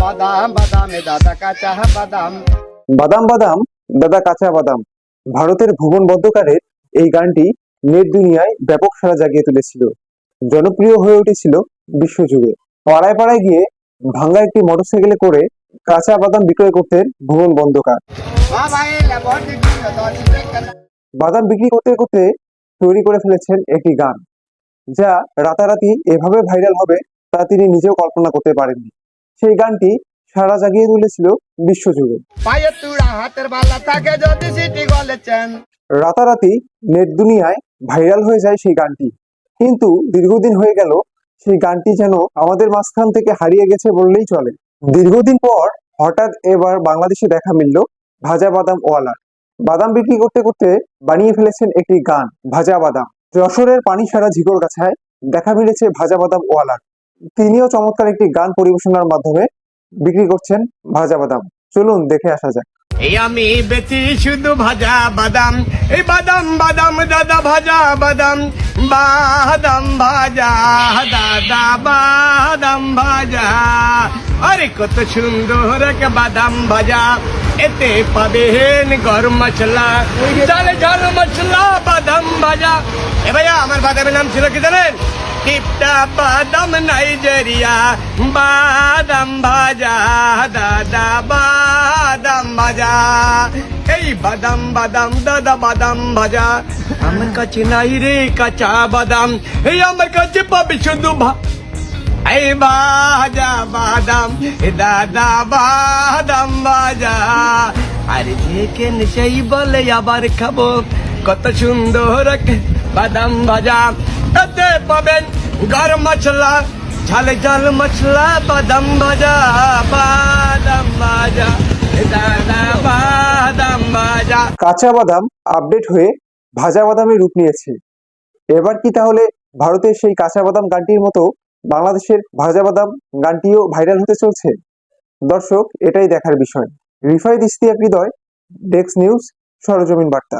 বাদাম বাদামে দাদা কাঁচা বাদাম। বাদাম বাদাম দাদা কাঁচা বাদাম ভারতের ভুবন বদ্যকারের এই গানটি নেট দুনিয়ায় ব্যাপক সাড়া জাগিয়ে তুলেছিল, জনপ্রিয় হয়ে উঠেছিল বিশ্বজুড়ে। পাড়ায় পাড়ায় গিয়ে ভাঙ্গা একটি মোটরসাইকেলে করে কাঁচা বাদাম বিক্রয় করতেন ভুবন বন্দ্যোপাধ্যায়। বাদাম বিক্রি করতে করতে তৈরি করে ফেলেছেন একটি গান, যা রাতারাতি এভাবে ভাইরাল হবে তা তিনি নিজেও কল্পনা করতে পারেননি। সেই গানটি সাড়া জাগিয়ে তুলেছিল বিশ্বজুড়ে। পায়ে তুড়া হাতের বালা থাকে যদি সিটি গলেছেন। রাতারাতি নেট দুনিয়ায় ভাইরাল হয়ে যায় সেই গানটি, কিন্তু দীর্ঘদিন হয়ে গেল সেই গানটি যেন আমাদের মাঝখান থেকে হারিয়ে গেছে বললেই চলে। দীর্ঘদিন পর হঠাৎ এবার বাংলাদেশে দেখা মিলল ভাজা বাদাম ওয়ালার। বাদাম বিক্রি করতে করতে বানিয়ে ফেলেছেন একটি গান, ভাজা বাদাম। যশোরের পানিসারা ঝিকরগাছায় দেখা মিলেছে ভাজা বাদাম ওয়ালার। তিনিও চমৎকার একটি গান পরিবেশনার মাধ্যমে বিক্রি করছেন ভাজা বাদাম। চলুন দেখে আসা যাক। এই আমি বেচি শুধু ভাজা বাদাম, এই বাদাম বাদাম দাদা ভাজা বাদাম, বাদাম ভাজা দাদা বাদাম ভাজা। আরে কত সুন্দর এক বাদাম ভাজা, এতে পাবেন গরম মশলা, ঝাল ঝাল মশলা বাদাম ভাজা। এ ভাইয়া আমার বাদামের নাম ছিল কি জানেন? টিপটা বাদাম নাইজেরিয়া, বাদাম ভাজা দাদা বাদাম ভাজা। এই বাদাম বাদাম দাদা বাদাম ভাজা, আমার কাছে নাই রে কাঁচা বাদাম, এই আমার কাছে পাবি শুধু এই ভাজা বাদাম, এ দাদা বাদাম ভাজা। আরে যেকেন সেই বলে আবার খাবো, কত সুন্দর বাদাম ভাজা। এতে পাবেন গরম মশলা, ঝাল ঝাল মশলা বাদাম ভাজা, বাদাম ভাজা দাদা বাদাম ভাজা। কাঁচা বাদাম আপডেট হয়ে ভাজা বাদামে রূপ নিয়েছে। এবার কি তাহলে ভারতের সেই কাঁচা বাদাম গানটির মতো বাংলাদেশের ভাজা বাদাম গানটিও ভাইরাল হতে চলছে? দর্শক, এটাই দেখার বিষয়। রিফাইদ ইশতিয়াক হৃদয়, ডেস্ক নিউজ, সরেজমিন বার্তা।